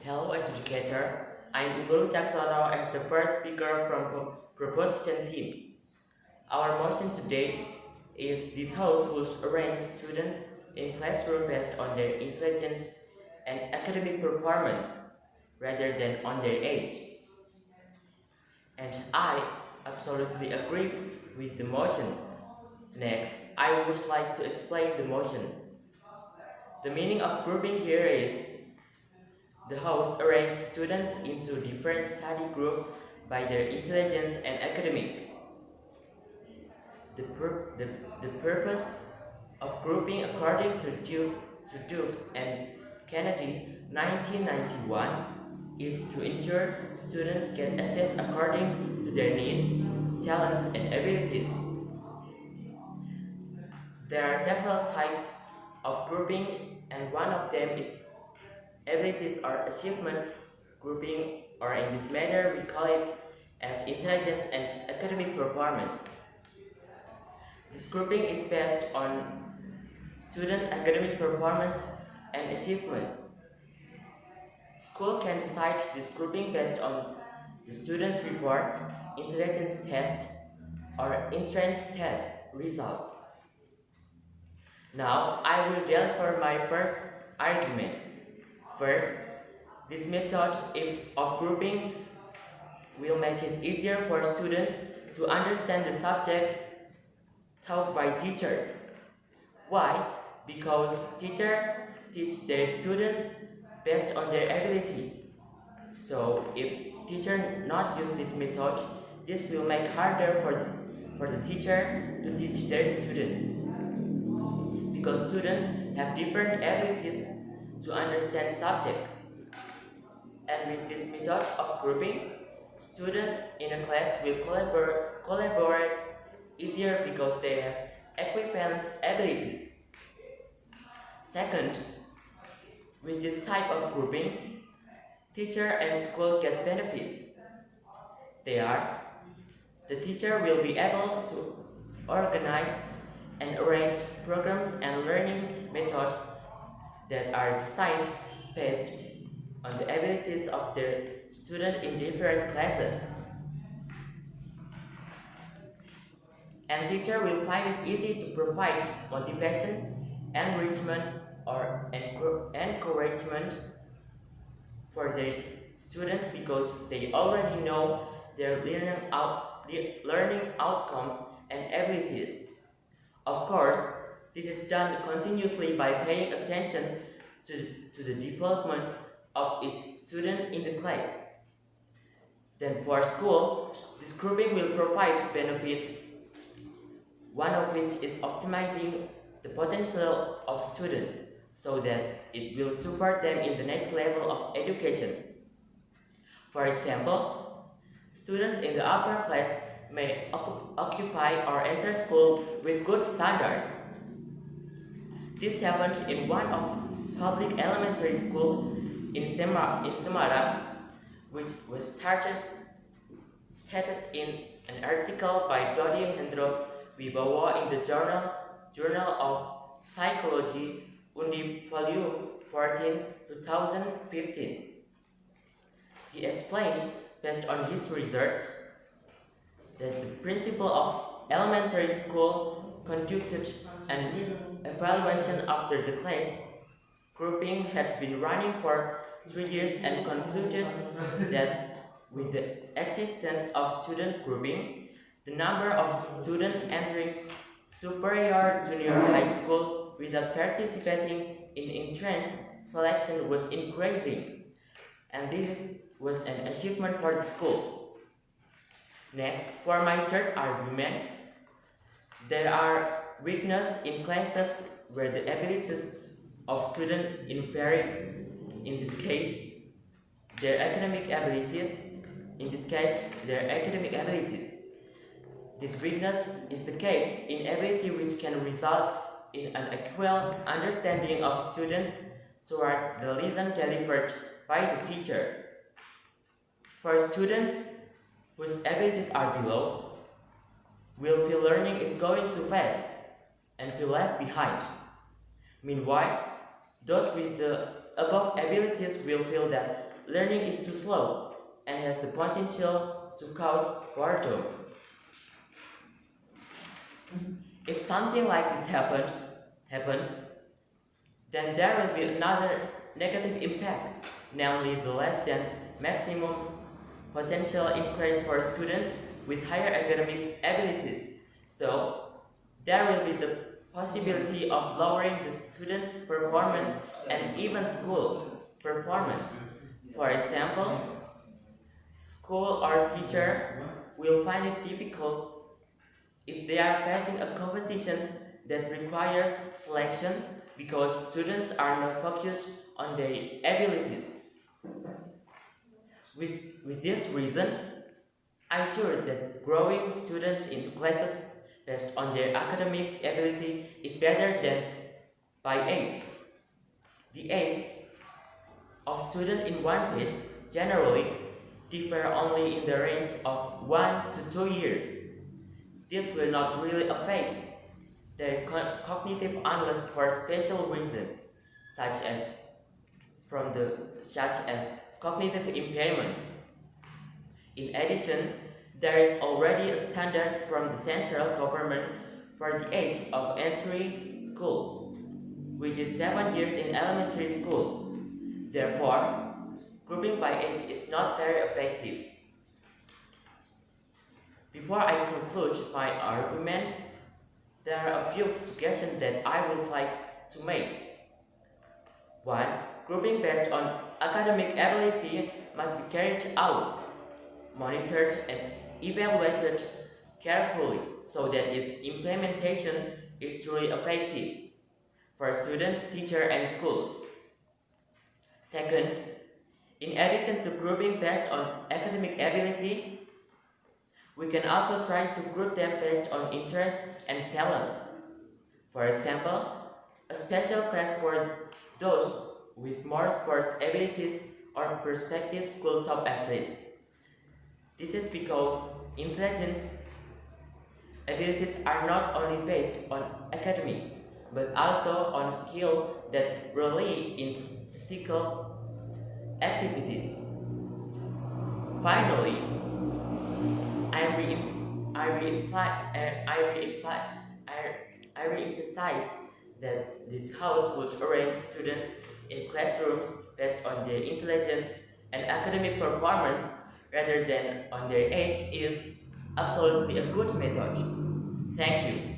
Hello educator, I'm Unggul Wicaksono as the first speaker from proposition team. Our motion today is this house will arrange students in classroom based on their intelligence and academic performance rather than on their age. And I absolutely agree with the motion. Next, I would like to explain the motion. The meaning of grouping here is the host arranged students into different study groups by their intelligence and academic. The purpose of grouping according to Duke and Kennedy 1991 is to ensure students get assessed according to their needs, talents, and abilities. There are several types of grouping, and one of them is abilities or achievements grouping, or in this manner we call it as intelligence and academic performance. This grouping is based on student academic performance and achievements. School can decide this grouping based on the student's report, intelligence test, or entrance test result. Now I will deliver my first argument. First, this method of grouping will make it easier for students to understand the subject taught by teachers. Why? Because teachers teach their student based on their ability. So if teacher not use this method, this will make harder for the teacher to teach their students. Because students have different abilities to understand subject. And with this method of grouping, students in a class will collaborate easier because they have equivalent abilities. Second, with this type of grouping, teacher and school get benefits. They are: the teacher will be able to organize and arrange programs and learning methods that are designed based on the abilities of their student in different classes. And teacher will find it easy to provide motivation, enrichment, or encouragement for their students because they already know their learning outcomes and abilities. Of course, this is done continuously by paying attention to the development of each student in the class. Then for school, this grouping will provide benefits, one of which is optimizing the potential of students so that it will support them in the next level of education. For example, students in the upper class may occupy or enter school with good standards. This happened in one of public elementary school in Semarang, which was stated in an article by Dodi Hendro Wibowo in the Journal of Psychology, Undip Volume 14, 2015. He explained, based on his research, that the principal of elementary school conducted an evaluation after the class grouping had been running for 3 years and concluded that with the existence of student grouping, the number of students entering superior junior high school without participating in entrance selection was increasing, and this was an achievement for the school. Next, for my third argument, there are weaknesses in classes where the abilities of students vary. In this case, their academic abilities. This weakness is the gap in ability which can result in an equal understanding of students toward the lesson delivered by the teacher. For students whose abilities are below, will feel learning is going too fast and feel left behind. Meanwhile, those with the above abilities will feel that learning is too slow and has the potential to cause boredom. If something like this happens, then there will be another negative impact, namely the less than maximum potential increase for students with higher academic abilities. So, there will be the possibility of lowering the students' performance and even school performance. For example, school or teacher will find it difficult if they are facing a competition that requires selection because students are not focused on their abilities. With this reason, I'm sure that growing students into classes based on their academic ability is better than by age. The age of students in one batch generally differ only in the range of 1 to 2 years. This will not really affect their cognitive unless for special reasons, such as cognitive impairment. In addition, there is already a standard from the central government for the age of entry school, which is 7 years in elementary school. Therefore, grouping by age is not very effective. Before I conclude my arguments, there are a few suggestions that I would like to make. 1. Grouping based on academic ability must be carried out, monitored, and evaluated carefully so that its implementation is truly effective for students, teachers, and schools. Second, in addition to grouping based on academic ability, we can also try to group them based on interests and talents. For example, a special class for those with more sports abilities or prospective school top athletes. This is because intelligence abilities are not only based on academics, but also on skill that rely in physical activities. Finally, I re-emphasize that this house would arrange students in classrooms based on their intelligence and academic performance rather than on their age is absolutely a good method. Thank you.